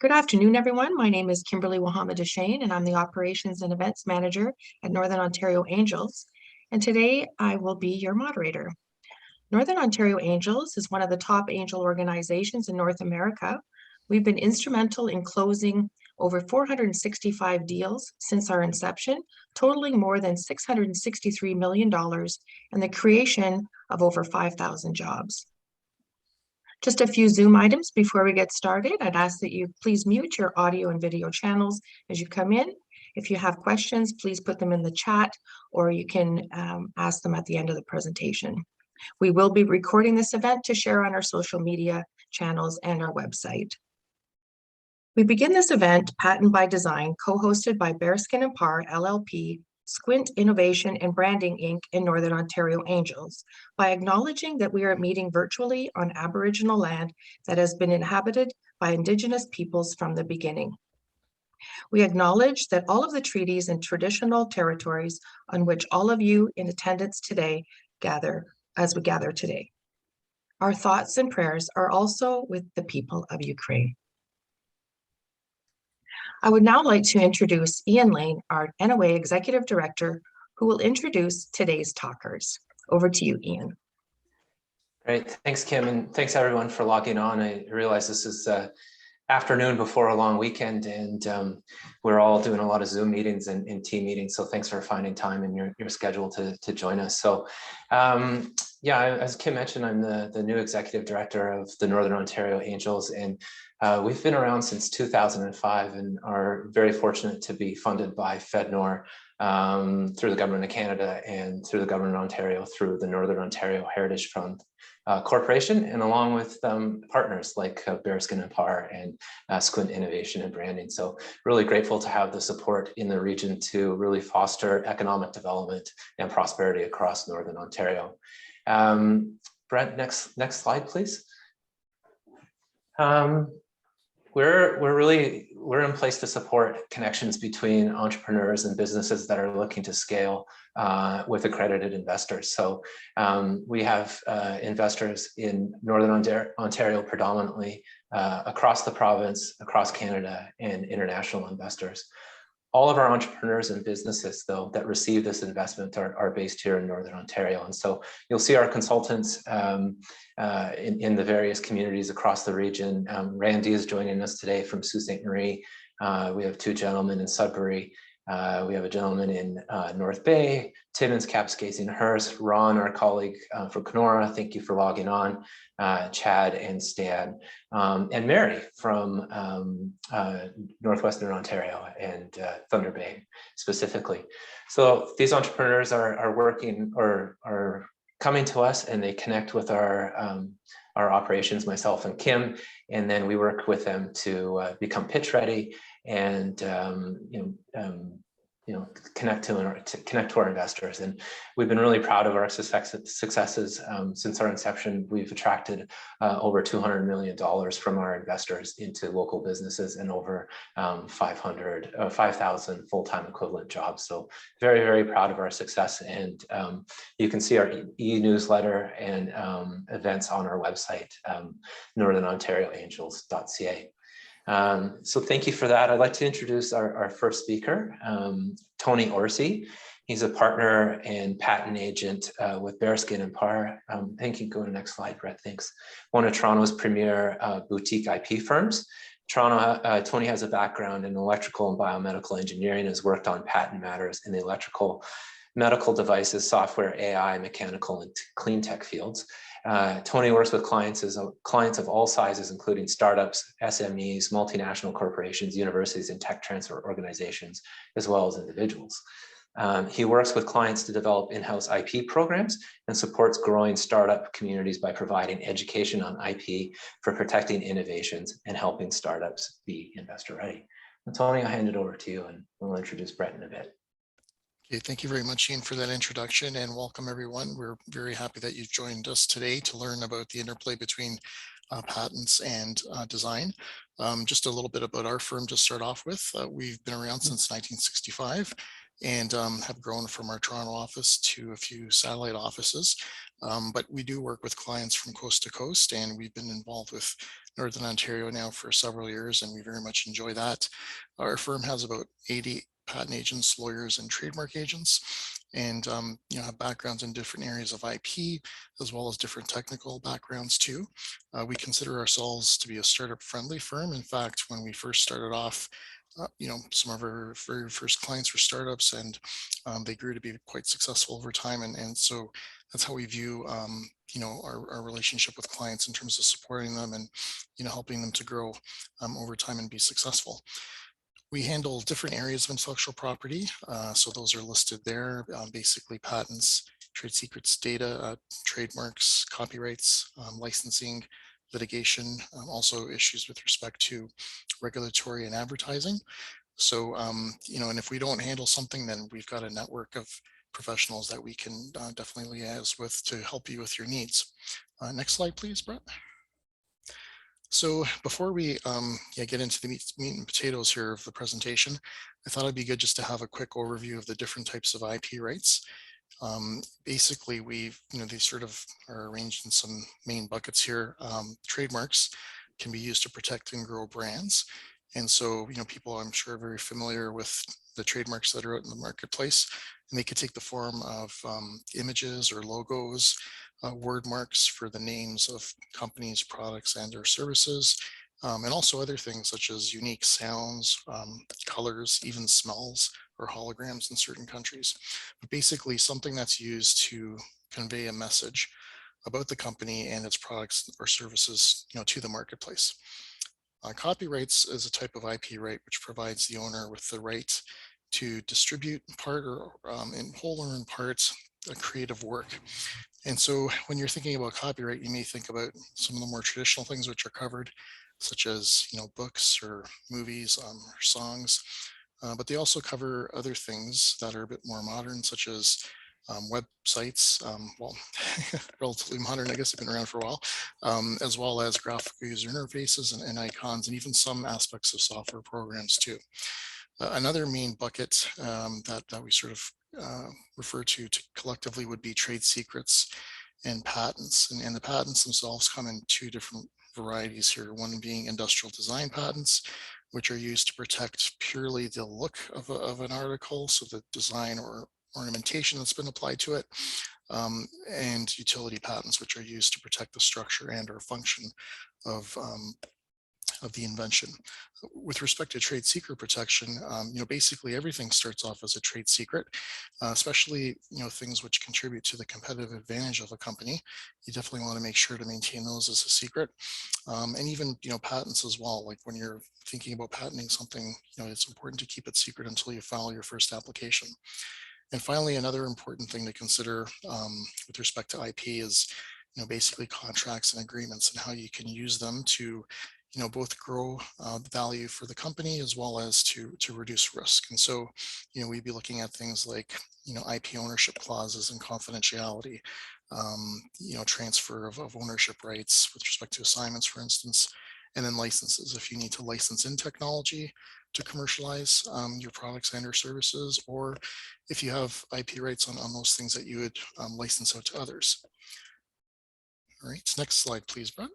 Good afternoon, everyone. My name is Kimberly Wahama-Deshane, and I'm the Operations and Events Manager at Northern Ontario Angels. And today I will be your moderator. Northern Ontario Angels is one of the top angel organizations in North America. We've been instrumental in closing over 465 deals since our inception, totaling more than $663 million and the creation of over 5,000 jobs. Just a few Zoom items before we get started. I'd ask that you please mute your audio and video channels as you come in. If you have questions, please put them in the chat, or you can ask them at the end of the presentation. We will be recording this event to share on our social media channels and our website. We begin this event, Patent by Design, co-hosted by Bereskin and Parr, LLP, Squint Innovation and Branding Inc. in Northern Ontario Angels, by acknowledging that we are meeting virtually on Aboriginal land that has been inhabited by Indigenous peoples from the beginning. We acknowledge that all of the treaties and traditional territories on which all of you in attendance today gather today. Our thoughts and prayers are also with the people of Ukraine. I would now like to introduce Ian Lane, our NOA Executive Director, who will introduce today's talkers. Over to you, Ian. Great, thanks, Kim, and thanks everyone for logging on. I realize this is afternoon before a long weekend, and we're all doing a lot of Zoom meetings and team meetings, so thanks for finding time in your schedule to join us. So yeah, as Kim mentioned, I'm the new Executive Director of the Northern Ontario Angels, and we've been around since 2005 and are very fortunate to be funded by FedNor through the Government of Canada and through the Government of Ontario through the Northern Ontario Heritage Fund Corporation, and along with partners like Bereskin and Parr and Squint Innovation and Branding. So really grateful to have the support in the region to really foster economic development and prosperity across Northern Ontario. Brent, next slide, please. We're in place to support connections between entrepreneurs and businesses that are looking to scale with accredited investors. So we have investors in Northern Ontario predominantly, across the province, across Canada, and international investors. All of our entrepreneurs and businesses, though, that receive this investment are based here in Northern Ontario. And so you'll see our consultants in the various communities across the region. Randy is joining us today from Sault Ste. Marie. We have two gentlemen in Sudbury. We have a gentleman in North Bay, Timmins, Kapuskasing, Hearst, Ron, our colleague from Kenora, thank you for logging on, Chad and Stan, and Mary from Northwestern Ontario and Thunder Bay specifically. So these entrepreneurs are working or are coming to us, and they connect with our operations, myself and Kim, and then we work with them to become pitch ready and connect to our investors. And we've been really proud of our successes. Since our inception, we've attracted over $200 million from our investors into local businesses and over 5,000 full-time equivalent jobs. So very, very proud of our success. And you can see our e-newsletter and events on our website, northernontarioangels.ca. So thank you for that. I'd like to introduce our first speaker, Tony Orsi. He's a partner and patent agent with Bereskin and Parr. Thank you. Go to the next slide, Brett. Thanks. One of Toronto's premier boutique IP firms. Tony has a background in electrical and biomedical engineering, has worked on patent matters in the electrical, medical devices, software, AI, mechanical, and clean tech fields. Tony works with clients of all sizes, including startups, SMEs, multinational corporations, universities, and tech transfer organizations, as well as individuals. He works with clients to develop in-house IP programs and supports growing startup communities by providing education on IP for protecting innovations and helping startups be investor ready. And Tony, I'll hand it over to you, and we'll introduce Brett in a bit. Okay, thank you very much, Ian, for that introduction, and welcome everyone. We're very happy that you've joined us today to learn about the interplay between patents and design. Just a little bit about our firm to start off with. We've been around since 1965 and have grown from our Toronto office to a few satellite offices. But we do work with clients from coast to coast, and we've been involved with Northern Ontario now for several years, and we very much enjoy that. Our firm has about 80 patent agents, lawyers, and trademark agents, and have backgrounds in different areas of IP, as well as different technical backgrounds too. We consider ourselves to be a startup-friendly firm. In fact, when we first started off, some of our very first clients were startups, and they grew to be quite successful over time. And so that's how we view, our relationship with clients in terms of supporting them and, helping them to grow over time and be successful. We handle different areas of intellectual property. So those are listed there, basically patents, trade secrets, data, trademarks, copyrights, licensing, litigation, also issues with respect to regulatory and advertising. So, and if we don't handle something, then we've got a network of professionals that we can definitely liaise with to help you with your needs. Next slide, please, Brett. So before we get into the meat and potatoes here of the presentation, I thought it'd be good just to have a quick overview of the different types of IP rights. Basically, these sort of are arranged in some main buckets here. Trademarks can be used to protect and grow brands. And so, people I'm sure are very familiar with the trademarks that are out in the marketplace, and they could take the form of images or logos, word marks for the names of companies, products, and or services, and also other things such as unique sounds, colors, even smells, or holograms in certain countries. But basically something that's used to convey a message about the company and its products or services, to the marketplace. Copyrights is a type of IP right which provides the owner with the right to distribute part or in whole or in part a creative work. And so when you're thinking about copyright, you may think about some of the more traditional things which are covered, such as books or movies or songs. But they also cover other things that are a bit more modern, such as websites, relatively modern, I guess they've been around for a while, as well as graphical user interfaces and icons, and even some aspects of software programs too. Another main bucket that we sort of refer to collectively would be trade secrets and patents. And the patents themselves come in two different varieties here, one being industrial design patents, which are used to protect purely the look of an article, so the design or ornamentation that's been applied to it, and utility patents, which are used to protect the structure and or function of the invention. With respect to trade secret protection, basically everything starts off as a trade secret, especially things which contribute to the competitive advantage of a company. You definitely want to make sure to maintain those as a secret, and even patents as well. Like when you're thinking about patenting something, it's important to keep it secret until you file your first application. And finally, another important thing to consider with respect to IP is basically contracts and agreements and how you can use them to both grow the value for the company as well as to reduce risk. And so, we'd be looking at things like, IP ownership clauses and confidentiality, transfer of ownership rights with respect to assignments, for instance, and then licenses. If you need to license in technology to commercialize your products and or services, or if you have IP rights on those things that you would license out to others. All right, next slide, please, Brett.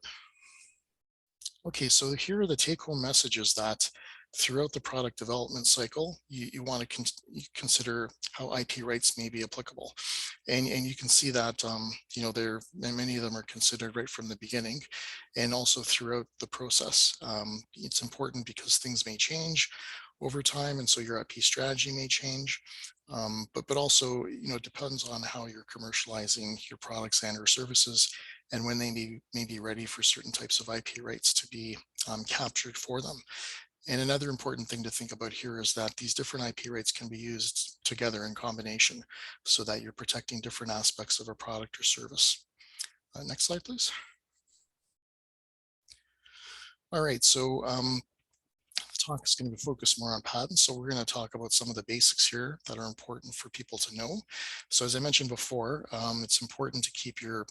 Okay, so here are the take-home messages that throughout the product development cycle, you want to consider how IP rights may be applicable. And you can see that, many of them are considered right from the beginning and also throughout the process. It's important because things may change over time, and so your IP strategy may change. But also, it depends on how you're commercializing your products and or services, and when they may be ready for certain types of IP rights to be captured for them. And another important thing to think about here is that these different IP rights can be used together in combination so that you're protecting different aspects of a product or service. Next slide, please. All right, so the talk is going to be focused more on patents. So we're going to talk about some of the basics here that are important for people to know. So as I mentioned before, it's important to keep your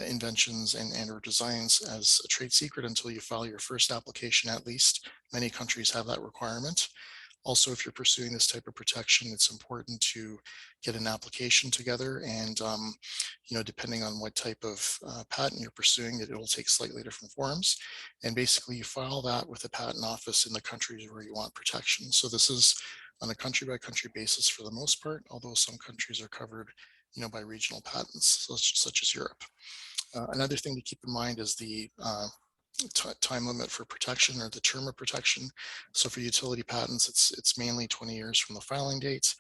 inventions and or designs as a trade secret until you file your first application at least. Many countries have that requirement. Also, if you're pursuing this type of protection, it's important to get an application together, and depending on what type of patent you're pursuing, it will take slightly different forms. And basically, you file that with the patent office in the countries where you want protection. So this is on a country-by-country basis for the most part, although some countries are covered, by regional patents, such as Europe. Another thing to keep in mind is the time limit for protection, or the term of protection. So for utility patents, it's mainly 20 years from the filing date,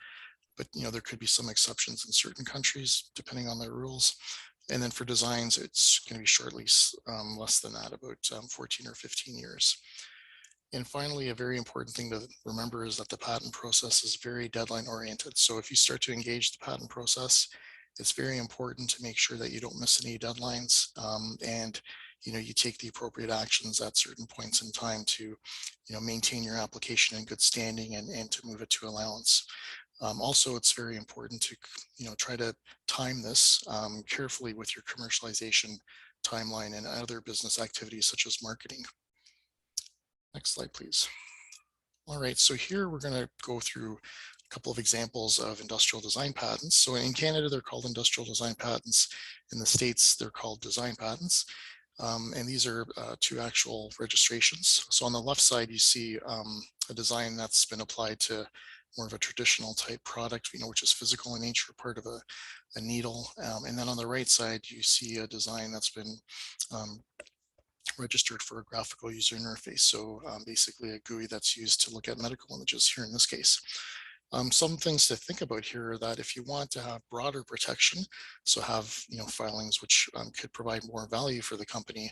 but there could be some exceptions in certain countries depending on their rules. And then for designs, it's going to be shortly less than that, about 14 or 15 years. And finally, a very important thing to remember is that the patent process is very deadline oriented. So if you start to engage the patent process, it's very important to make sure that you don't miss any deadlines, and you take the appropriate actions at certain points in time to maintain your application in good standing, and to move it to allowance. Also, it's very important to try to time this carefully with your commercialization timeline and other business activities such as marketing. Next slide, please. All right, so here we're going to go through a couple of examples of industrial design patents. So in Canada, they're called industrial design patents. In the States, they're called design patents. And these are two actual registrations. So on the left side, you see a design that's been applied to more of a traditional type product, which is physical in nature, part of a needle. And then on the right side, you see a design that's been registered for a graphical user interface. So basically a GUI that's used to look at medical images here in this case. Some things to think about here are that if you want to have broader protection, so have filings which could provide more value for the company,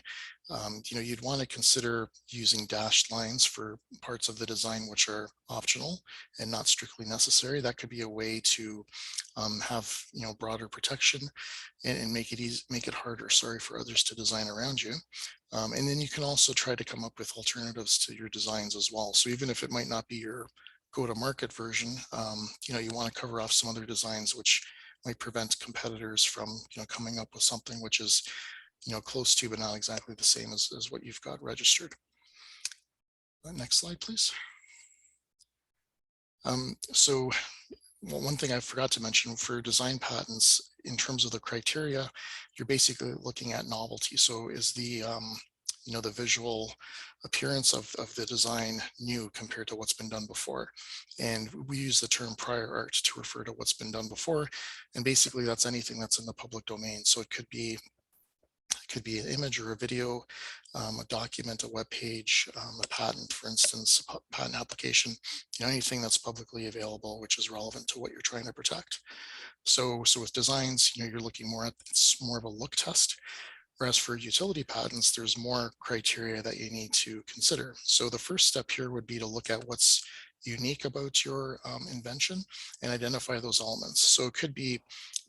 you'd want to consider using dashed lines for parts of the design which are optional and not strictly necessary. That could be a way to have broader protection, and make it harder, for others to design around you. And then you can also try to come up with alternatives to your designs as well. So even if it might not be your go-to-market version, you want to cover off some other designs which might prevent competitors from coming up with something which is close to but not exactly the same as what you've got registered. Next slide, please. So one thing I forgot to mention for design patents, in terms of the criteria, you're basically looking at novelty. So is the the visual appearance of the design new compared to what's been done before? And we use the term prior art to refer to what's been done before. And basically that's anything that's in the public domain. So it could be an image or a video, a document, a web page, a patent, for instance, a patent application, anything that's publicly available, which is relevant to what you're trying to protect. So with designs, you're looking more at, it's more of a look test. Whereas for utility patents, there's more criteria that you need to consider. So the first step here would be to look at what's unique about your invention and identify those elements. So it could be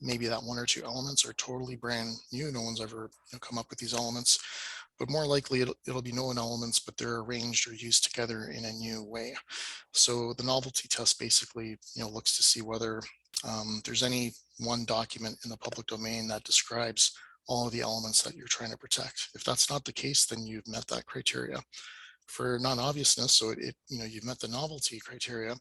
maybe that one or two elements are totally brand new. No one's ever come up with these elements, but more likely it'll be known elements, but they're arranged or used together in a new way. So the novelty test basically looks to see whether there's any one document in the public domain that describes all of the elements that you're trying to protect. If that's not the case, then you've met that criteria. For non-obviousness, so you've met the novelty criteria,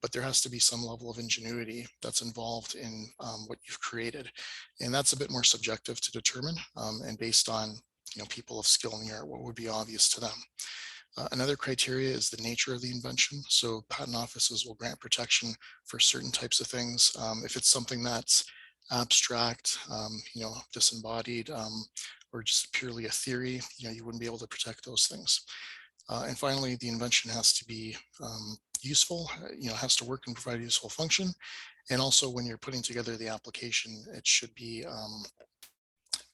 but there has to be some level of ingenuity that's involved in what you've created. And that's a bit more subjective to determine, and based on people of skill in the art, what would be obvious to them. Another criteria is the nature of the invention. So patent offices will grant protection for certain types of things. If it's something that's abstract, disembodied, or just purely a theory, you wouldn't be able to protect those things. And finally, the invention has to be useful, has to work and provide a useful function. And also when you're putting together the application, it should be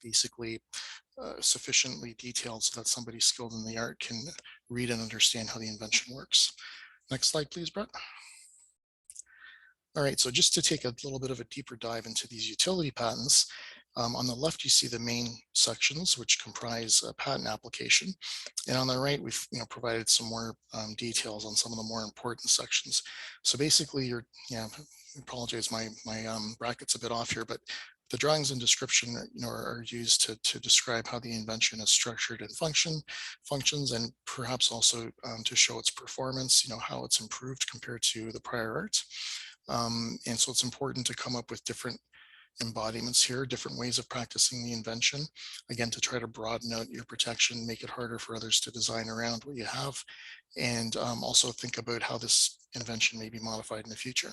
basically sufficiently detailed so that somebody skilled in the art can read and understand how the invention works. Next slide, please, Brett. All right, so just to take a little bit of a deeper dive into these utility patents, on the left, you see the main sections, which comprise a patent application. And on the right, we've provided some more details on some of the more important sections. So basically, I apologize, my bracket's a bit off here, but The drawings and description are used to describe how the invention is structured and functions, and perhaps also to show its performance, how it's improved compared to the prior art. And so it's important to come up with different embodiments here, different ways of practicing the invention, again, to try to broaden out your protection, make it harder for others to design around what you have, and also think about how this invention may be modified in the future.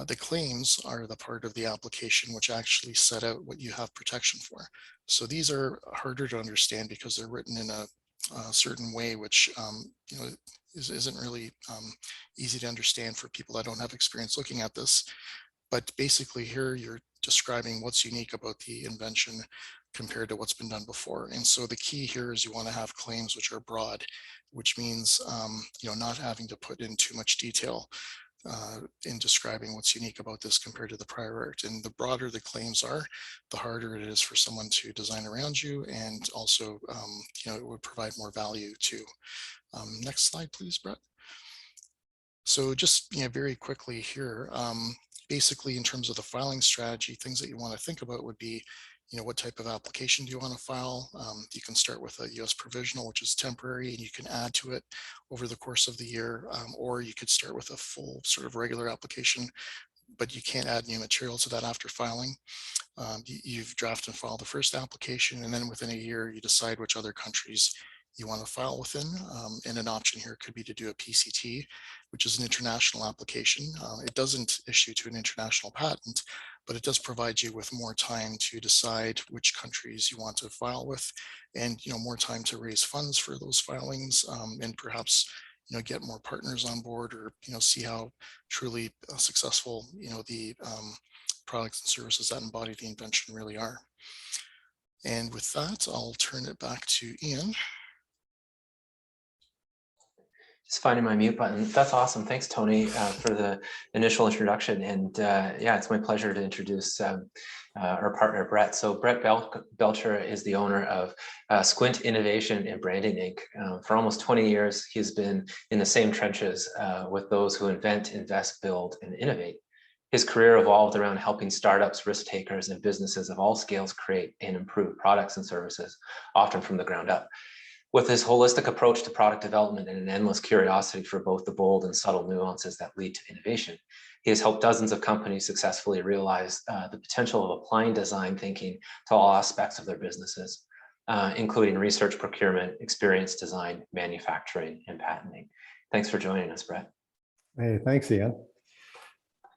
The claims are the part of the application which actually set out what you have protection for. So these are harder to understand because they're written in a certain way, which isn't really easy to understand for people that don't have experience looking at this. But basically here you're describing what's unique about the invention compared to what's been done before. And so the key here is you want to have claims which are broad, which means not having to put in too much detail in describing what's unique about this compared to the prior art. And the broader the claims are, the harder it is for someone to design around you, and also it would provide more value too. Next slide, please, Brett. So just very quickly here, basically in terms of the filing strategy, things that you want to think about would be, what type of application do you want to file? You can start with a US provisional, which is temporary, and you can add to it over the course of the year, or you could start with a full sort of regular application, but you can't add new material to that after filing. You've draft and file the first application, and then within a year, you decide which other countries you want to file within. And an option here could be to do a PCT, which is an international application. It doesn't issue to an international patent, but it does provide you with more time to decide which countries you want to file with, and more time to raise funds for those filings, and perhaps get more partners on board, or see how truly successful the products and services that embody the invention really are. And with that, I'll turn it back to Ian. Just finding my mute button. That's awesome. Thanks, Tony, for the initial introduction. And yeah, it's my pleasure to introduce our partner, Brett. So Brett Belcher is the owner of Squint Innovation and Branding, Inc. For almost 20 years, he's been in the same trenches with those who invent, invest, build, and innovate. His career evolved around helping startups, risk takers, and businesses of all scales create and improve products and services, often from the ground up. With his holistic approach to product development and an endless curiosity for both the bold and subtle nuances that lead to innovation, he has helped dozens of companies successfully realize the potential of applying design thinking to all aspects of their businesses, including research, procurement, experience design, manufacturing, and patenting. Thanks for joining us, Brett. Hey, thanks, Ian.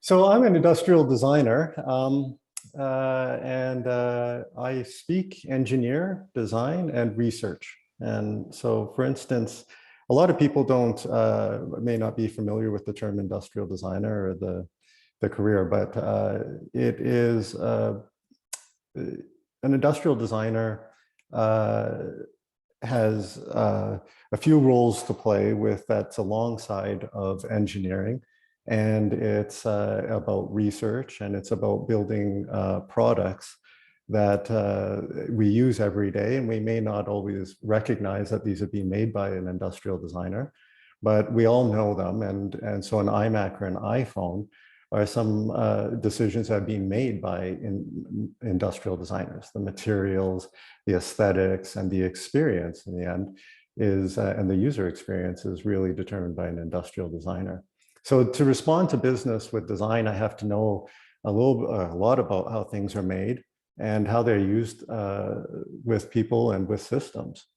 So I'm an industrial designer, and I speak engineer, design, and research. And so, for instance, a lot of people may not be familiar with the term industrial designer or the career, but it is an industrial designer has a few roles to play with that's alongside of engineering. And it's about research, and it's about building products that we use every day, and we may not always recognize that these are being made by an industrial designer, but we all know them. And so an iMac or an iPhone are some decisions that are being made by industrial designers. The materials, the aesthetics, and the experience in the end is, and the user experience is really determined by an industrial designer. So to respond to business with design, I have to know a lot about how things are made and how they're used with people and with systems.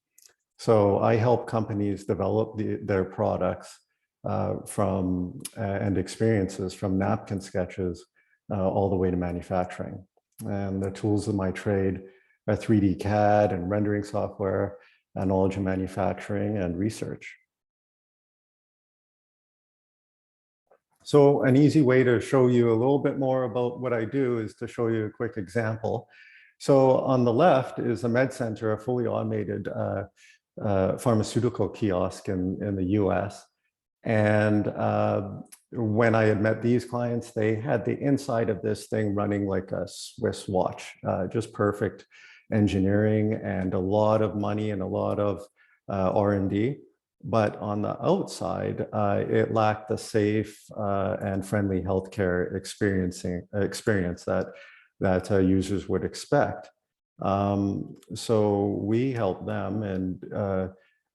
So I help companies develop their products and experiences from napkin sketches all the way to manufacturing. And the tools of my trade are 3D CAD and rendering software, and knowledge of manufacturing and research. So an easy way to show you a little bit more about what I do is to show you a quick example. So on the left is a med center, a fully automated pharmaceutical kiosk in the US. And when I had met these clients, they had the inside of this thing running like a Swiss watch, just perfect engineering and a lot of money and a lot of R&D. But on the outside, it lacked the safe and friendly healthcare experience that that users would expect. So we help them and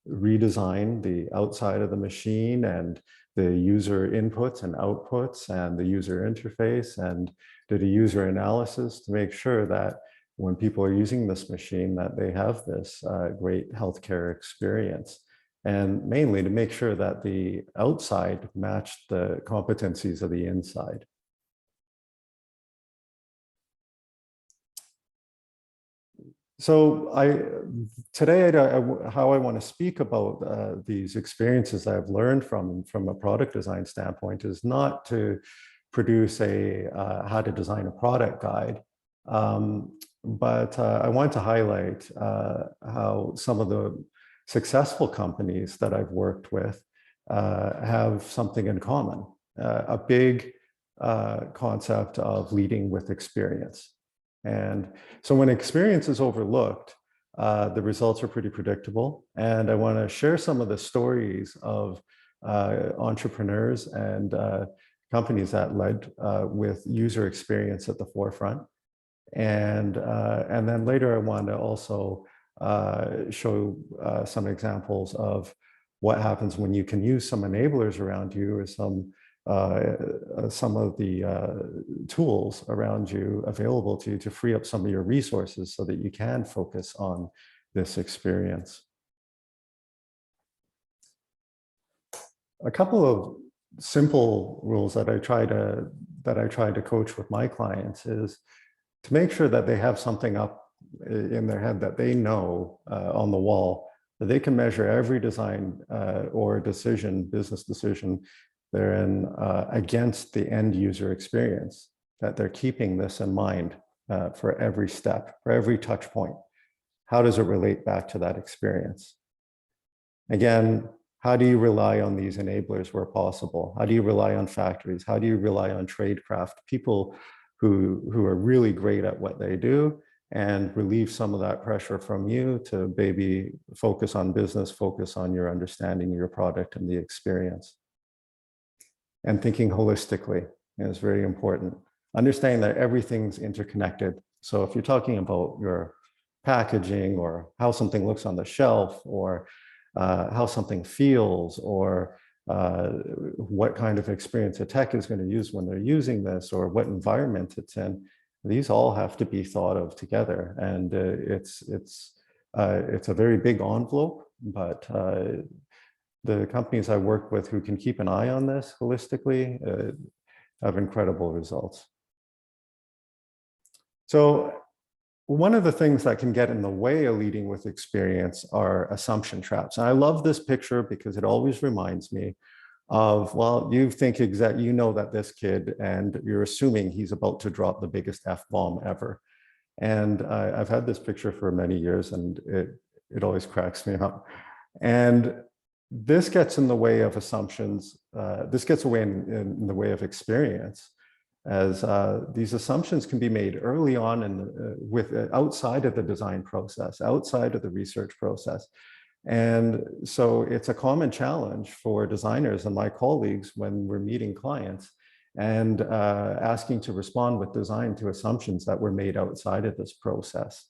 redesign the outside of the machine and the user inputs and outputs and the user interface, and did a user analysis to make sure that when people are using this machine that they have this great healthcare experience. And mainly to make sure that the outside matched the competencies of the inside. So today, how I want to speak about these experiences I've learned from a product design standpoint is not to produce a how to design a product guide, but I want to highlight how some of the successful companies that I've worked with have something in common, a big concept of leading with experience. And so when experience is overlooked, the results are pretty predictable. And I want to share some of the stories of entrepreneurs and companies that led with user experience at the forefront. And then later I want to also show some examples of what happens when you can use some enablers around you, or some of the tools around you available to you to free up some of your resources so that you can focus on this experience. A couple of simple rules that I try to coach with my clients is to make sure that they have something up in their head that they know on the wall, that they can measure every design or decision, business decision they're in against the end user experience, that they're keeping this in mind for every step, for every touch point. How does it relate back to that experience? Again, how do you rely on these enablers where possible? How do you rely on factories? How do you rely on tradecraft, people who are really great at what they do, and relieve some of that pressure from you to maybe focus on business, focus on your understanding of your product and the experience. And thinking holistically is very important. Understanding that everything's interconnected. So if you're talking about your packaging, or how something looks on the shelf, or how something feels, or what kind of experience a tech is going to use when they're using this, or what environment it's in, these all have to be thought of together. And it's a very big envelope, but the companies I work with who can keep an eye on this holistically have incredible results. So one of the things that can get in the way of leading with experience are assumption traps. And I love this picture because it always reminds me of, well, you think you know that this kid, and you're assuming he's about to drop the biggest F-bomb ever. And I've had this picture for many years, and it always cracks me up. And this gets in the way of assumptions. This gets in the way of experience, as these assumptions can be made early on outside of the design process, outside of the research process. And so it's a common challenge for designers and my colleagues when we're meeting clients and asking to respond with design to assumptions that were made outside of this process.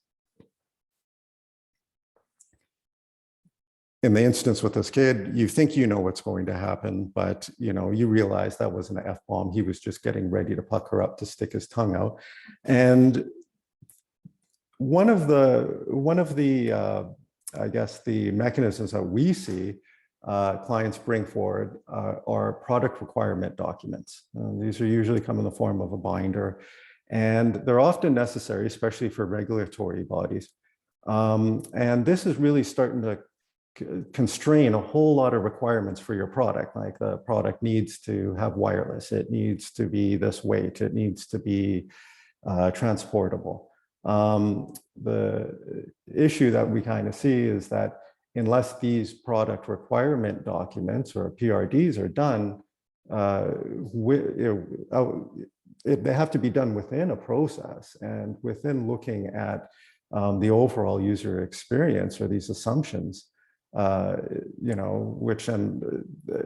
In the instance with this kid, you think you know what's going to happen, but you realize that was an F-bomb. He was just getting ready to pucker up to stick his tongue out. And one of the I guess the mechanisms that we see clients bring forward are product requirement documents. These are usually come in the form of a binder, and they're often necessary, especially for regulatory bodies. And this is really starting to constrain a whole lot of requirements for your product. Like the product needs to have wireless, it needs to be this weight, it needs to be transportable. The issue that we kind of see is that unless these product requirement documents or PRDs are done, they have to be done within a process and within looking at the overall user experience or these assumptions, which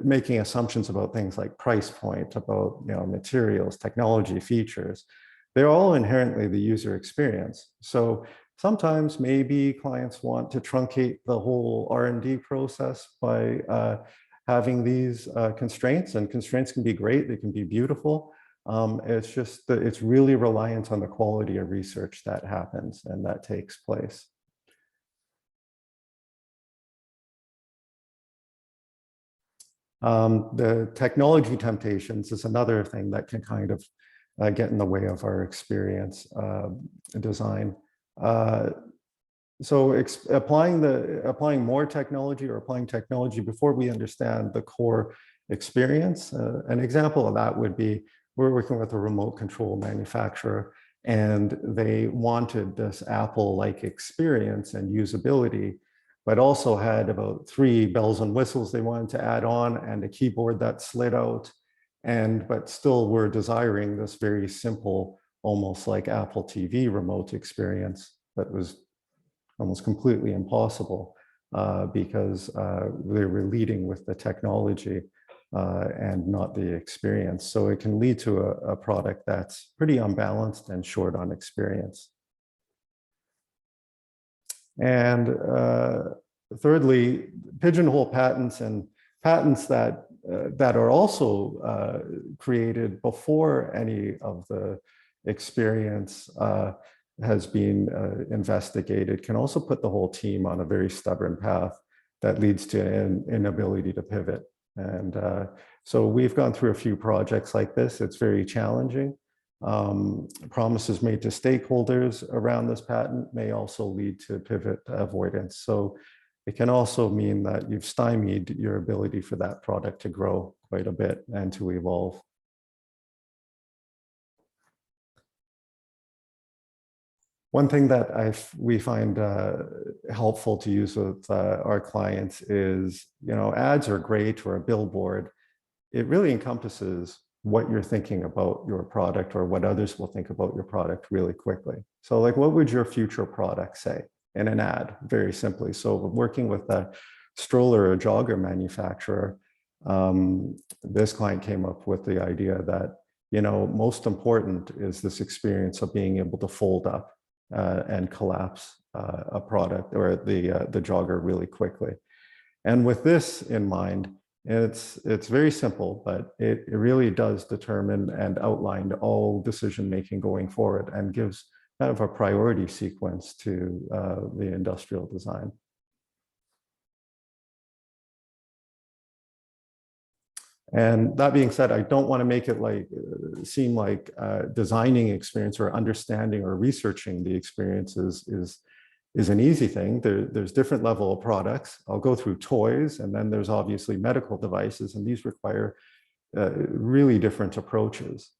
making assumptions about things like price point, about materials, technology, features. they're all inherently the user experience. So sometimes maybe clients want to truncate the whole R&D process by having these constraints, and constraints can be great, they can be beautiful. It's just that it's really reliant on the quality of research that happens and that takes place. The technology temptations is another thing that can kind of get in the way of our experience design. So applying more technology or applying technology before we understand the core experience. An example of that would be, we're working with a remote control manufacturer and they wanted this Apple-like experience and usability, but also had about 3 bells and whistles they wanted to add on and a keyboard that slid out. But still were desiring this very simple, almost like Apple TV remote experience that was almost completely impossible because they were leading with the technology and not the experience. So it can lead to a product that's pretty unbalanced and short on experience. And thirdly, pigeonhole patents and patents that are also created before any of the experience has been investigated can also put the whole team on a very stubborn path that leads to an inability to pivot. And so we've gone through a few projects like this. It's very challenging. Promises made to stakeholders around this patent may also lead to pivot avoidance. So it can also mean that you've stymied your ability for that product to grow quite a bit and to evolve. One thing that we find helpful to use with our clients is, ads are great, or a billboard. It really encompasses what you're thinking about your product or what others will think about your product really quickly. So like, what would your future product say in an ad, very simply? So working with a stroller or jogger manufacturer, this client came up with the idea that, most important is this experience of being able to fold up and collapse a product or the jogger really quickly. And with this in mind, it's very simple, but it really does determine and outline all decision-making going forward and gives kind of a priority sequence to the industrial design. And that being said, I don't want to make it seem like designing experience or understanding or researching the experiences is an easy thing. There's different level of products. I'll go through toys, and then there's obviously medical devices, and these require really different approaches.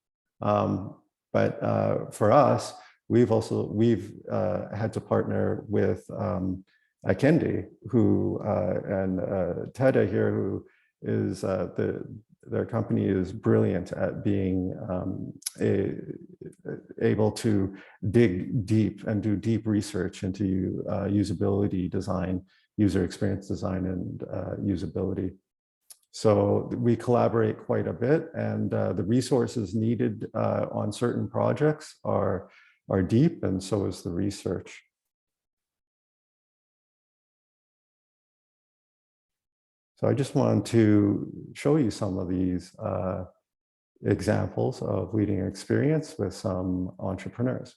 But for us, we've had to partner with Akendi, who and Teda here, who is their company is brilliant at being able to dig deep and do deep research into usability design, user experience design, and usability. So we collaborate quite a bit, and the resources needed on certain projects are deep, and so is the research. So I just wanted to show you some of these examples of leading experience with some entrepreneurs.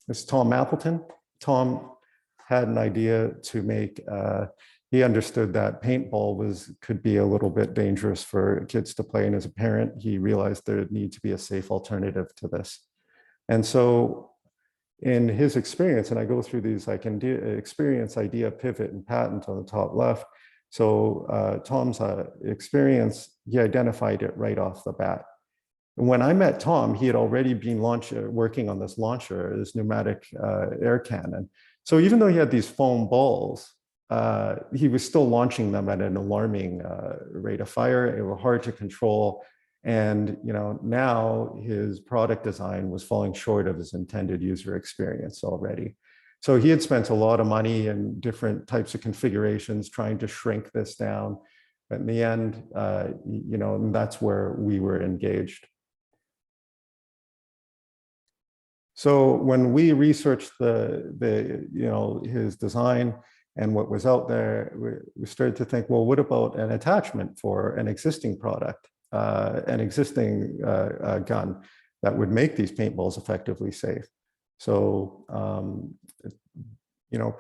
This is Tom Appleton. Tom had an idea to make, he understood that paintball could be a little bit dangerous for kids to play, and as a parent, he realized there would need to be a safe alternative to this. And so in his experience, and I go through these like experience, idea, pivot, and patent on the top left. So Tom's experience, he identified it right off the bat. And when I met Tom, he had already been working on this launcher, this pneumatic air cannon. So even though he had these foam balls, he was still launching them at an alarming rate of fire. It was hard to control. And now his product design was falling short of his intended user experience already. So he had spent a lot of money in different types of configurations trying to shrink this down. But in the end, that's where we were engaged. So when we researched his design and what was out there, we started to think, well, what about an attachment for an existing product, an existing gun that would make these paintballs effectively safe? So,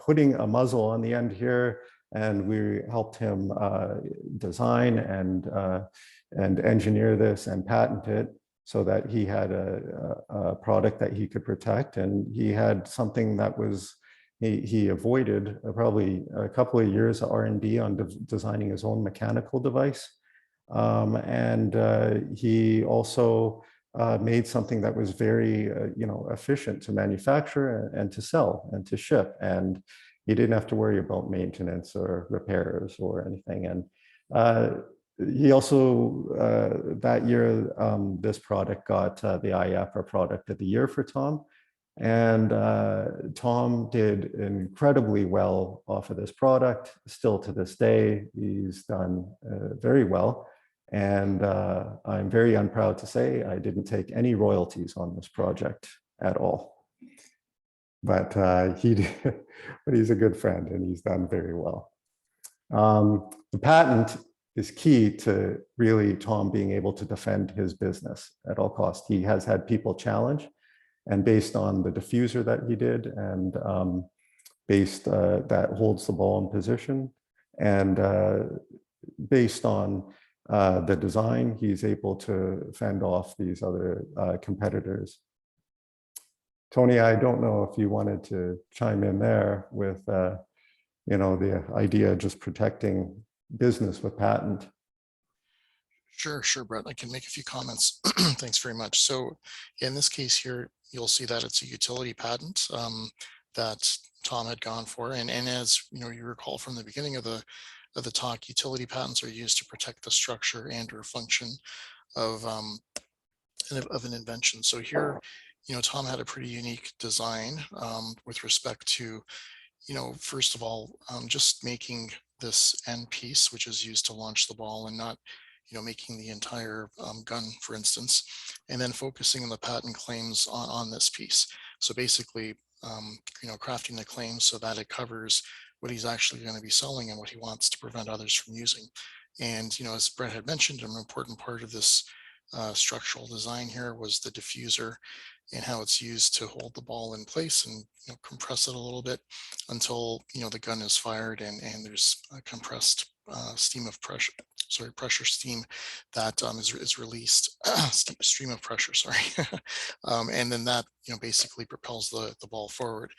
putting a muzzle on the end here, and we helped him design and engineer this and patent it so that he had a product that he could protect. And he had something that was, he avoided probably a couple of years of R&D on designing his own mechanical device. He also made something that was very, efficient to manufacture and to sell and to ship. And he didn't have to worry about maintenance or repairs or anything. And he also, that year, this product got the IAPRA Product of the Year for Tom. And Tom did incredibly well off of this product. Still to this day, he's done very well. And I'm very unproud to say I didn't take any royalties on this project at all. But but he's a good friend and he's done very well. The patent is key to really Tom being able to defend his business at all costs. He has had people challenge, and based on the diffuser that he did, and that holds the ball in position, and based on the design, he's able to fend off these other competitors. Tony, I don't know if you wanted to chime in there with, the idea of just protecting business with patent. Sure, Brett. I can make a few comments. Thanks very much. So in this case here, you'll see that it's a utility patent that Tom had gone for. And as you recall from the beginning of the talk, utility patents are used to protect the structure and or function of an invention. So here, Tom had a pretty unique design with respect to, first of all, just making this end piece, which is used to launch the ball, and not, making the entire gun, for instance, and then focusing on the patent claims on this piece. So basically, crafting the claims so that it covers what he's actually going to be selling and what he wants to prevent others from using. And, as Brett had mentioned, an important part of this structural design here was the diffuser and how it's used to hold the ball in place and compress it a little bit until the gun is fired and there's a compressed pressure steam that is released, stream of pressure, and then that basically propels the ball forward.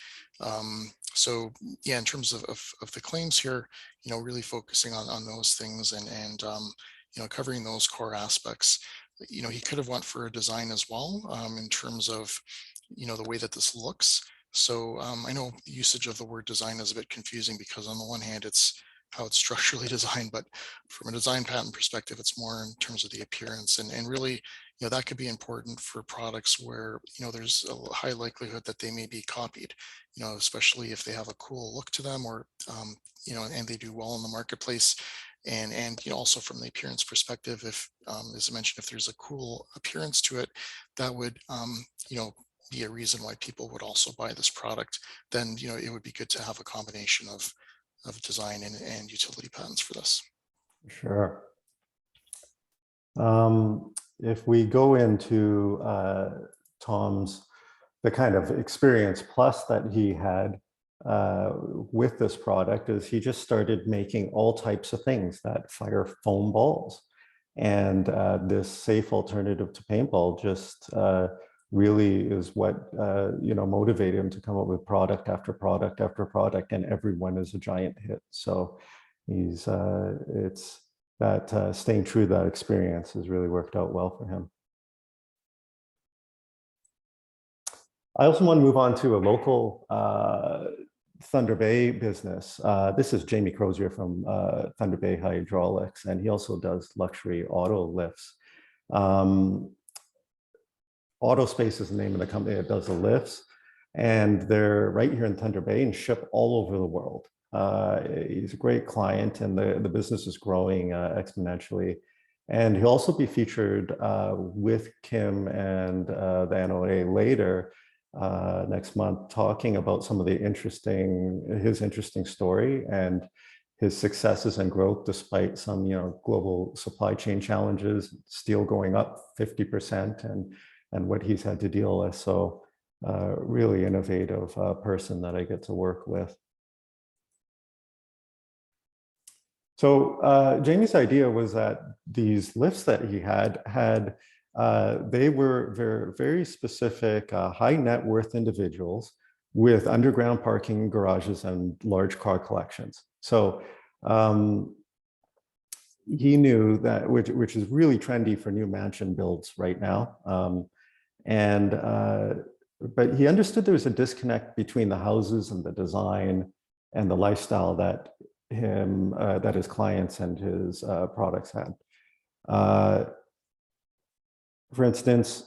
So yeah, in terms of the claims here, really focusing on those things and covering those core aspects. He could have went for a design as well in terms of the way that this looks. So I know the usage of the word design is a bit confusing because on the one hand it's how it's structurally designed, but from a design patent perspective, it's more in terms of the appearance. And really, that could be important for products where there's a high likelihood that they may be copied, especially if they have a cool look to them, or and they do well in the marketplace. And also from the appearance perspective, if as I mentioned, if there's a cool appearance to it, that would be a reason why people would also buy this product. Then it would be good to have a combination of design and utility patents for this. Sure. If we go into the kind of experience plus that he had with this product, is he just started making all types of things that fire foam balls. And this safe alternative to paintball just really is what motivated him to come up with product after product after product, and everyone is a giant hit. So he's it's that staying true to that experience has really worked out well for him. I also want to move on to a local Thunder Bay business. This is Jamie Crozier from Thunder Bay Hydraulics, and he also does luxury auto lifts. Autospace is the name of the company that does the lifts, and they're right here in Thunder Bay and ship all over the world. He's a great client, and the business is growing exponentially. And he'll also be featured with Kim and the NOA later next month, talking about some of the his interesting story and his successes and growth despite some, global supply chain challenges, steel going up 50%, and what he's had to deal with. So really innovative person that I get to work with. So Jamie's idea was that these lifts that he had, they were very, very specific, high net worth individuals with underground parking garages and large car collections. So he knew that, which is really trendy for new mansion builds right now. But he understood there was a disconnect between the houses and the design and the lifestyle that his clients and his products had. For instance,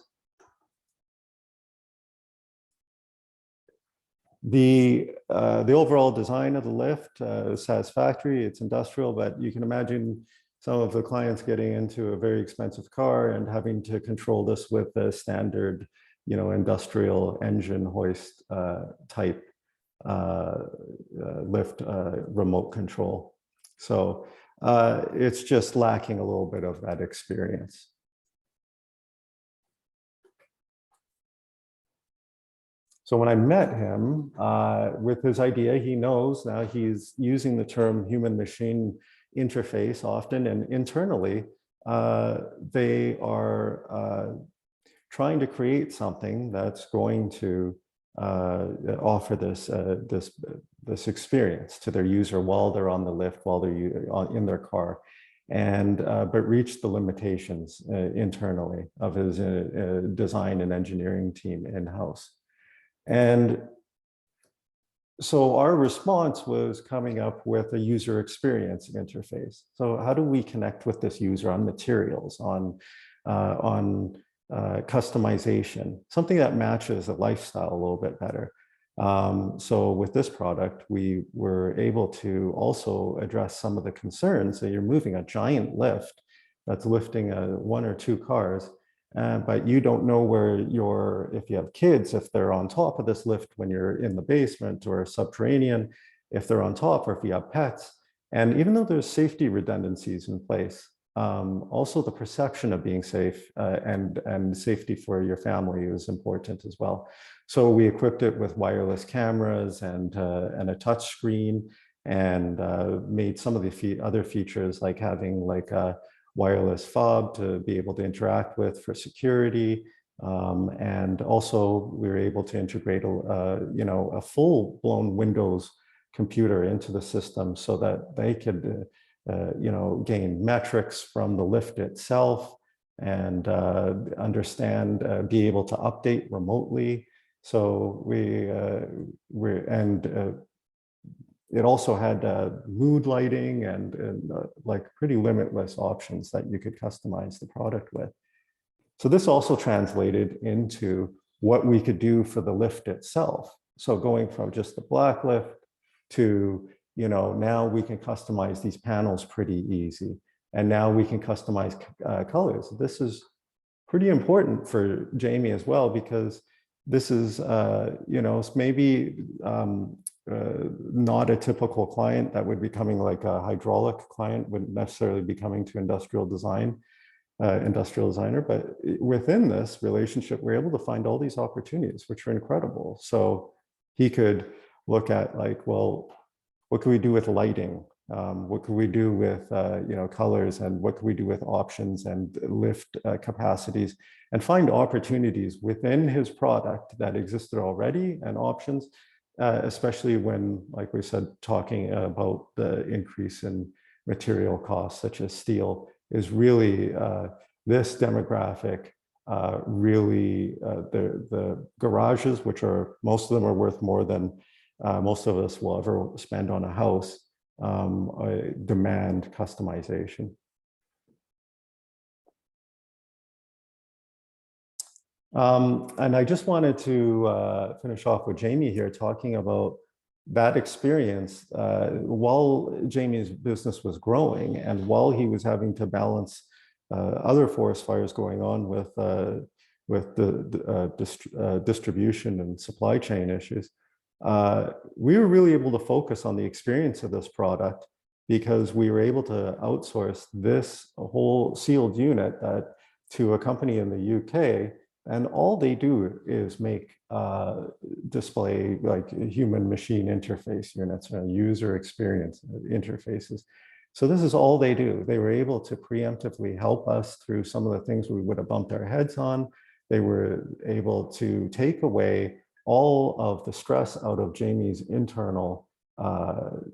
the overall design of the lift is satisfactory. It's industrial, but you can imagine some of the clients getting into a very expensive car and having to control this with a standard, industrial engine hoist type lift remote control. So it's just lacking a little bit of that experience. So when I met him with his idea, he knows now he's using the term human machine interface often, and internally they are trying to create something that's going to offer this experience to their user while they're on the lift, while they're in their car, and but reach the limitations internally of his design and engineering team in-house. And so our response was coming up with a user experience interface. So how do we connect with this user on materials, on customization, something that matches a lifestyle a little bit better. So with this product, we were able to also address some of the concerns that you're moving a giant lift that's lifting one or two cars, but you don't know where if you have kids, if they're on top of this lift when you're in the basement or subterranean, if they're on top, or if you have pets. And even though there's safety redundancies in place, also the perception of being safe and safety for your family is important as well. So we equipped it with wireless cameras and a touch screen, and made some of the other features, like having like a wireless fob to be able to interact with for security. And also we were able to integrate a full-blown Windows computer into the system so that they could gain metrics from the lift itself and understand, be able to update remotely. So it also had mood lighting and like pretty limitless options that you could customize the product with. So this also translated into what we could do for the lift itself. So going from just the black lift to, now we can customize these panels pretty easy. And now we can customize colors. This is pretty important for Jamie as well, because this is, maybe not a typical client that would be coming, like a hydraulic client wouldn't necessarily be coming to industrial designer, but within this relationship, we're able to find all these opportunities, which are incredible. So he could look at like, well, what can we do with lighting? What can we do with colors, and what can we do with options and lift capacities, and find opportunities within his product that existed already, and options, especially when, like we said, talking about the increase in material costs such as steel is really this demographic. Really, the garages, which are, most of them are worth more than most of us will ever spend on a house, demand customization. And I just wanted to finish off with Jamie here, talking about that experience while Jamie's business was growing, and while he was having to balance other forest fires going on with with the distribution and supply chain issues, we were really able to focus on the experience of this product because we were able to outsource this whole sealed unit to a company in the UK, and all they do is make display like human machine interface units, user experience interfaces. So this is all they do. They were able to preemptively help us through some of the things we would have bumped our heads on. They were able to take away all of the stress out of Jamie's internal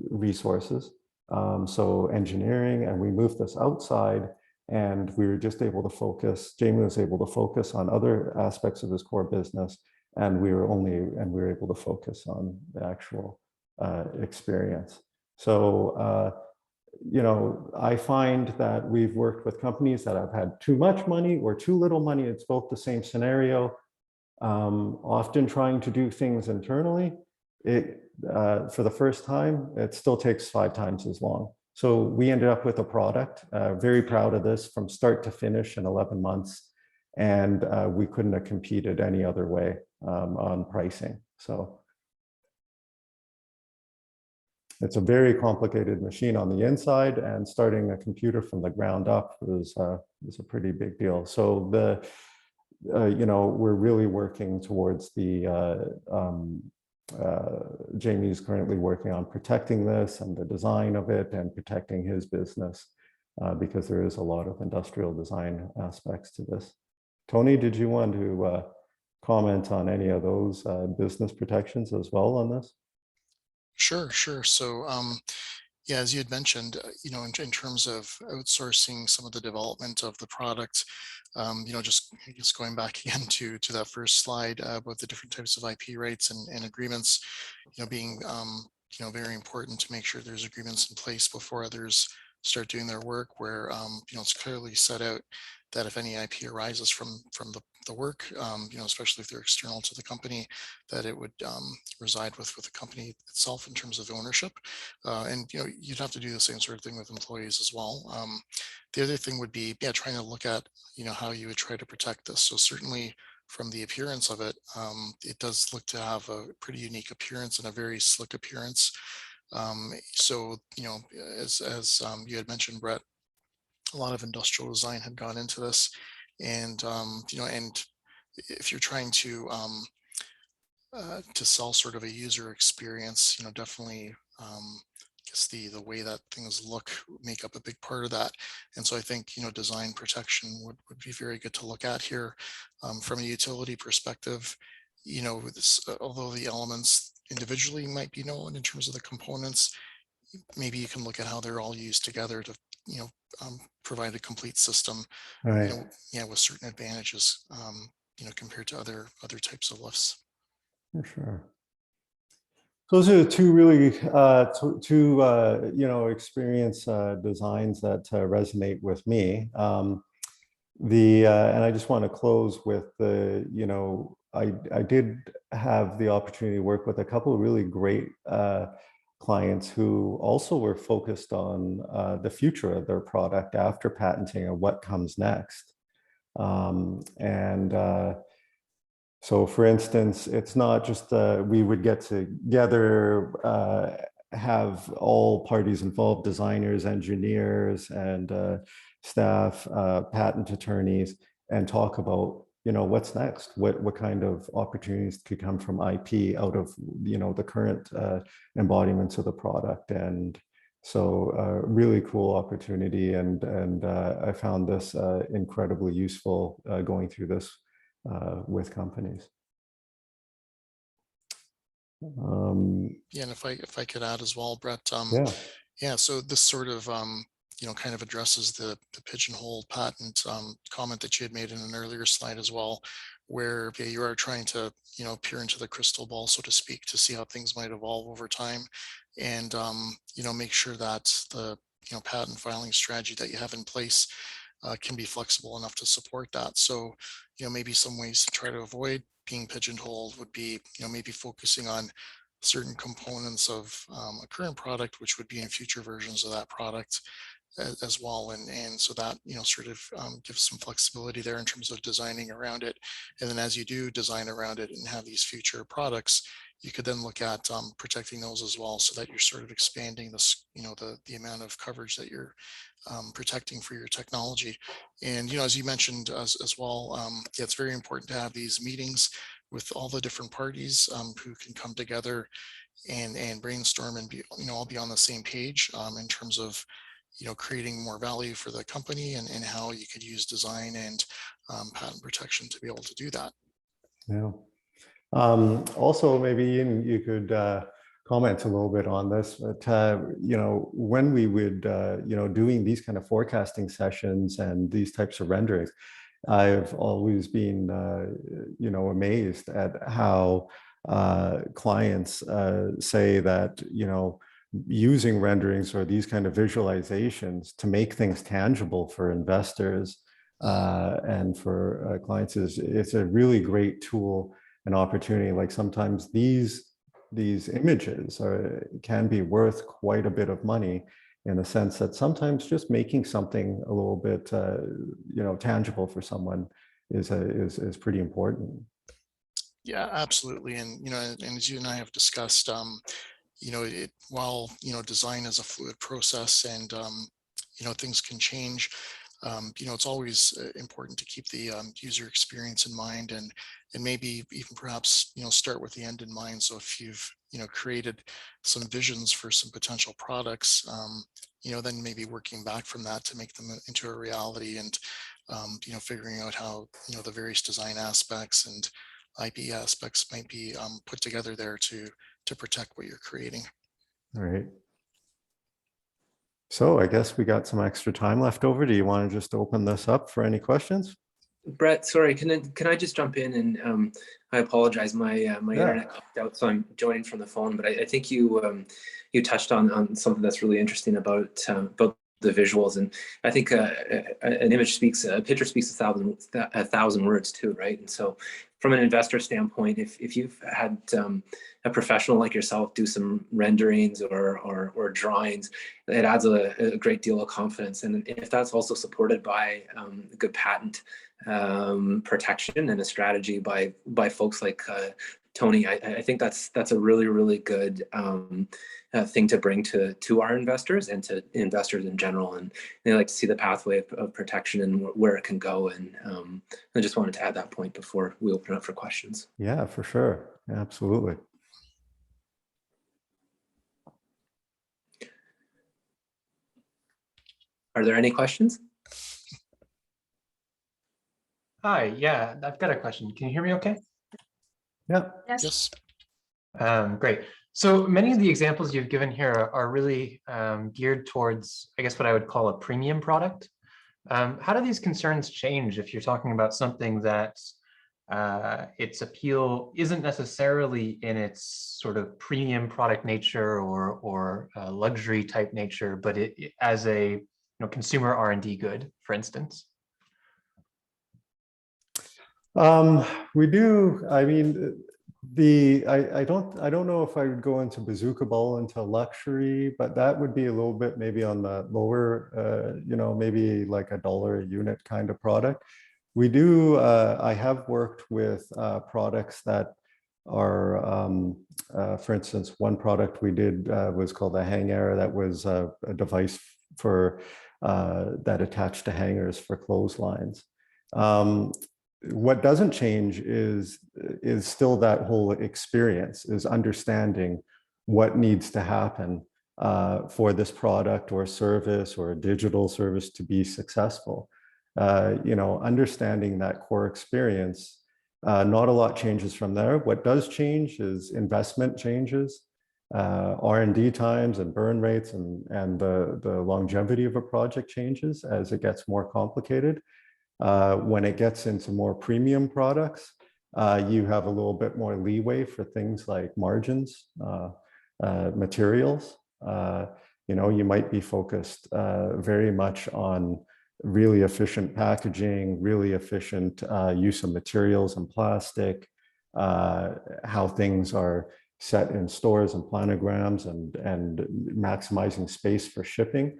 resources. So engineering, and we moved this outside, and we were just able to focus, Jamie was able to focus on other aspects of his core business, and we were able to focus on the actual experience. So, you know, I find that we've worked with companies that have had too much money or too little money. It's both the same scenario. Often trying to do things internally, for the first time, it still takes 5 times as long. So we ended up with a product, very proud of this, from start to finish in 11 months. And we couldn't have competed any other way on pricing. So it's a very complicated machine on the inside, and starting a computer from the ground up was a pretty big deal. So you know, we're really working towards Jamie's currently working on protecting this and the design of it and protecting his business because there is a lot of industrial design aspects to this. Tony, did you want to comment on any of those business protections as well on this? Sure. So, yeah, as you had mentioned, you know, in terms of outsourcing some of the development of the product, you know, just going back again to that first slide about the different types of IP rights and agreements, you know, being, you know, very important to make sure there's agreements in place before others start doing their work, where, you know, it's clearly set out that if any IP arises from the work, you know, especially if they're external to the company, that it would reside with the company itself in terms of ownership. And, you know, you'd have to do the same sort of thing with employees as well. The other thing would be, yeah, trying to look at, you know, how you would try to protect this. So certainly from the appearance of it, it does look to have a pretty unique appearance and a very slick appearance. So, you know, as you had mentioned, Brett, a lot of industrial design had gone into this, and you know, and if you're trying to sell sort of a user experience, you know, definitely, I guess the way that things look make up a big part of that. And so I think, you know, design protection would be very good to look at here. From a utility perspective, you know, this, although the elements individually might be known in terms of the components, maybe you can look at how they're all used together to, you know, provide a complete system, Right. you know, yeah, with certain advantages, you know, compared to other types of lifts. For sure. Those are the two really, you know, experience designs that resonate with me. And I just want to close with the, you know, I did have the opportunity to work with a couple of really great clients who also were focused on the future of their product after patenting and what comes next. So for instance, it's not just we would get together, have all parties involved, designers, engineers, and staff, patent attorneys, and talk about, you know, what's next, what kind of opportunities could come from IP out of, you know, the current embodiments of the product. And so really cool opportunity, and I found this incredibly useful going through this with companies. Yeah, and if I could add as well, Brett, Yeah. yeah, so this sort of, you know, kind of addresses the pigeonhole patent comment that you had made in an earlier slide as well, where you are trying to, you know, peer into the crystal ball, so to speak, to see how things might evolve over time, and you know, make sure that the, you know, patent filing strategy that you have in place can be flexible enough to support that. So, you know, maybe some ways to try to avoid being pigeonholed would be, you know, maybe focusing on certain components of a current product, which would be in future versions of that product, as well. And so that, sort of gives some flexibility there in terms of designing around it. And then as you do design around it and have these future products, you could then look at protecting those as well, so that you're sort of expanding this, the amount of coverage that you're protecting for your technology. And, as you mentioned as well, yeah, it's very important to have these meetings with all the different parties who can come together and brainstorm and be, all be on the same page in terms of, creating more value for the company and how you could use design and patent protection to be able to do that. Yeah. Also, maybe Ian, you could comment a little bit on this, but when we would, doing these kind of forecasting sessions and these types of renderings, I've always been, amazed at how clients say that, using renderings or these kind of visualizations to make things tangible for investors and for clients it's a really great tool and opportunity. Like sometimes these images can be worth quite a bit of money, in the sense that sometimes just making something a little bit tangible for someone is pretty important. Yeah, absolutely. And and as you and I have discussed, while design is a fluid process, and things can change, it's always important to keep the user experience in mind, and maybe even perhaps start with the end in mind. So if you've created some visions for some potential products, then maybe working back from that to make them into a reality, and figuring out how the various design aspects and IP aspects might be put together there to protect what you're creating. All right. So I guess we got some extra time left over. Do you want to just open this up for any questions? Brett, sorry, can I just jump in? And I apologize, my internet cut out, so I'm joining from the phone. But I think you touched on something that's really interesting about the visuals, and I think an image speaks, a picture speaks a thousand words too, right? And so, from an investor standpoint, if you've had a professional like yourself do some renderings or drawings, it adds a great deal of confidence. And if that's also supported by good patent protection and a strategy by folks like Tony, I think that's a really good thing to bring to our investors and to investors in general. And they like to see the pathway of protection and where it can go. And I just wanted to add that point before we open up for questions. Yeah, for sure. Absolutely. Are there any questions? Hi, yeah, I've got a question. Can you hear me okay? Yeah. Yes. Great. So many of the examples you've given here are really geared towards, I guess, what I would call a premium product. How do these concerns change if you're talking about something that its appeal isn't necessarily in its sort of premium product nature or luxury type nature, but it as a consumer R&D good, for instance? We do. I mean, I don't know if I would go into bazooka ball into luxury, but that would be a little bit maybe on the lower, maybe like $1 a unit kind of product. We do. I have worked with products that are, for instance, one product we did was called a hanger. That was a device for that attached to hangers for clotheslines. What doesn't change is still that whole experience, is understanding what needs to happen for this product or service or a digital service to be successful. Understanding that core experience, not a lot changes from there. What does change is investment changes, R&D times and burn rates, and the longevity of a project changes as it gets more complicated. When it gets into more premium products, you have a little bit more leeway for things like margins, materials. You might be focused very much on really efficient packaging, really efficient use of materials and plastic, how things are set in stores and planograms, and maximizing space for shipping.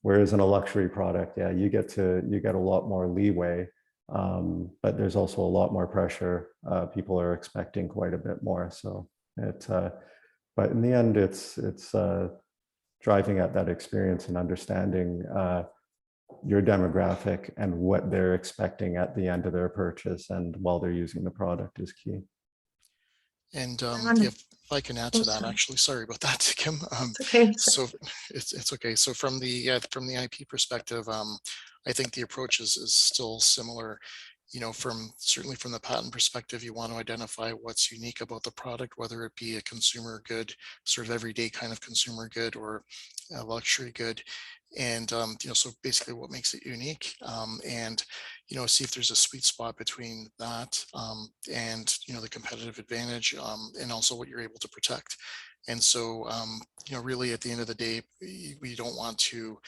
Whereas in a luxury product, yeah, you get a lot more leeway, but there's also a lot more pressure. People are expecting quite a bit more. So but in the end, it's driving at that experience and understanding your demographic and what they're expecting at the end of their purchase and while they're using the product is key. And I'm- if I can add to that, sorry. actually, sorry about that, Kim. It's okay. So it's okay. So from the IP perspective, I think the approach is still similar. You know, certainly from the patent perspective, you want to identify what's unique about the product, whether it be a consumer good, sort of everyday kind of consumer good, or a luxury good. And you know, so basically what makes it unique, and you know, see if there's a sweet spot between that and you know, the competitive advantage, and also what you're able to protect. And so you know, really at the end of the day, we don't want to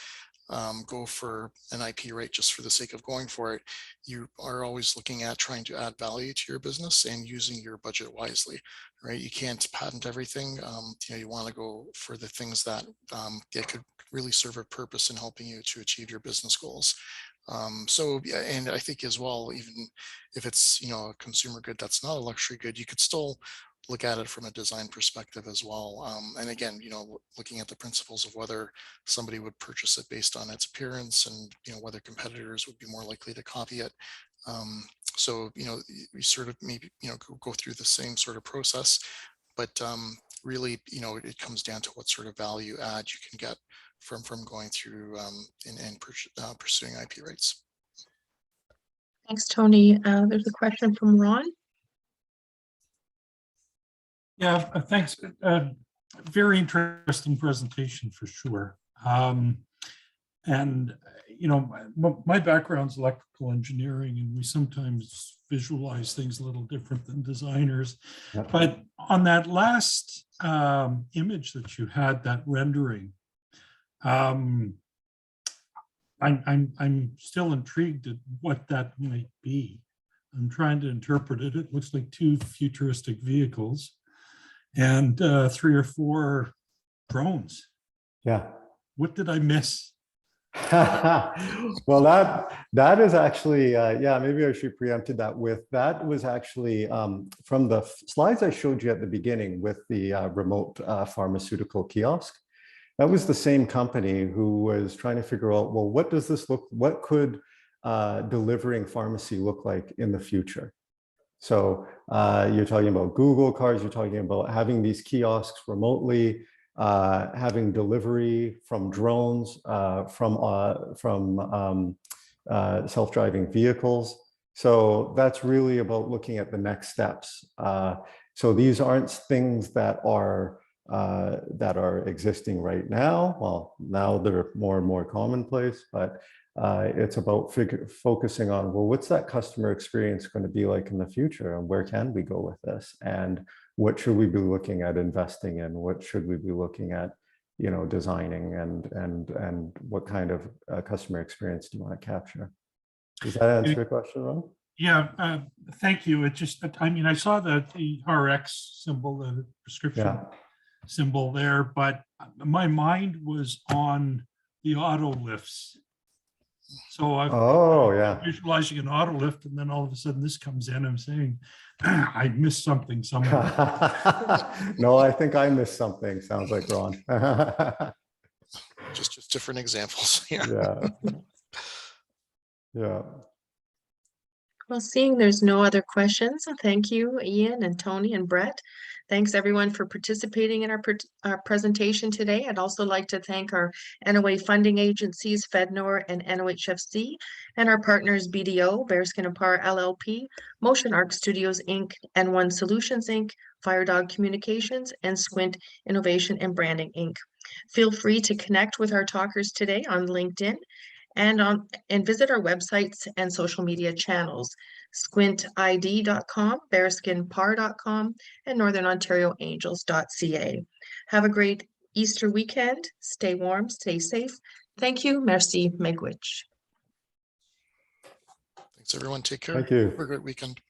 go for an IP right just for the sake of going for it. You are always looking at trying to add value to your business and using your budget wisely, right? You can't patent everything. You know, you want to go for the things that could really serve a purpose in helping you to achieve your business goals. So, yeah, and I think as well, even if it's, you know, a consumer good that's not a luxury good, you could still look at it from a design perspective as well. And again, you know, looking at the principles of whether somebody would purchase it based on its appearance and, you know, whether competitors would be more likely to copy it. So, you know, we sort of maybe, you know, go through the same sort of process, but really, you know, it comes down to what sort of value add you can get from going through and pursuing IP rights. Thanks, Tony. There's a question from Ron. Yeah, thanks. Very interesting presentation for sure. And, you know, my background's electrical engineering, and we sometimes visualize things a little different than designers. Yep. But on that last image that you had, that rendering, I'm still intrigued at what that might be. I'm trying to interpret it. It looks like two futuristic vehicles and 3 or 4 drones. Yeah. What did I miss? Well, that is actually, yeah, maybe I should preempted that with, that was actually from the slides I showed you at the beginning with the remote pharmaceutical kiosk. That was the same company who was trying to figure out, well, what does this look, what could delivering pharmacy look like in the future? So you're talking about Google cars, you're talking about having these kiosks remotely, having delivery from drones, from self-driving vehicles. So that's really about looking at the next steps. So these aren't things that are existing right now. Well, now they're more and more commonplace, but it's about focusing on, well, what's that customer experience going to be like in the future, and where can we go with this, and what should we be looking at investing in, what should we be looking at, you know, designing, and what kind of customer experience do you want to capture? Does that answer your question, Ron? Yeah, thank you. It just, I mean, I saw the RX symbol, the prescription symbol there, but my mind was on the auto lifts. So I'm visualizing an auto lift, and then all of a sudden this comes in. I'm saying, I missed something somewhere. No, I think I missed something. Sounds like Ron. Just different examples. Yeah. Yeah. Well, seeing there's no other questions, thank you, Ian and Tony and Brett. Thanks everyone for participating in our presentation today. I'd also like to thank our NOA funding agencies, FedNor and NOHFC, and our partners BDO, Bereskin and Parr LLP, Motion Arc Studios Inc., N1 Solutions Inc., Firedog Communications, and Squint Innovation and Branding Inc. Feel free to connect with our talkers today on LinkedIn and visit our websites and social media channels, squintid.com, bereskinparr.com, and northernontarioangels.ca. Have a great Easter weekend. Stay warm, stay safe. Thank you. Merci, Megwich. Thanks, everyone. Take care. Thank you. Have a great weekend.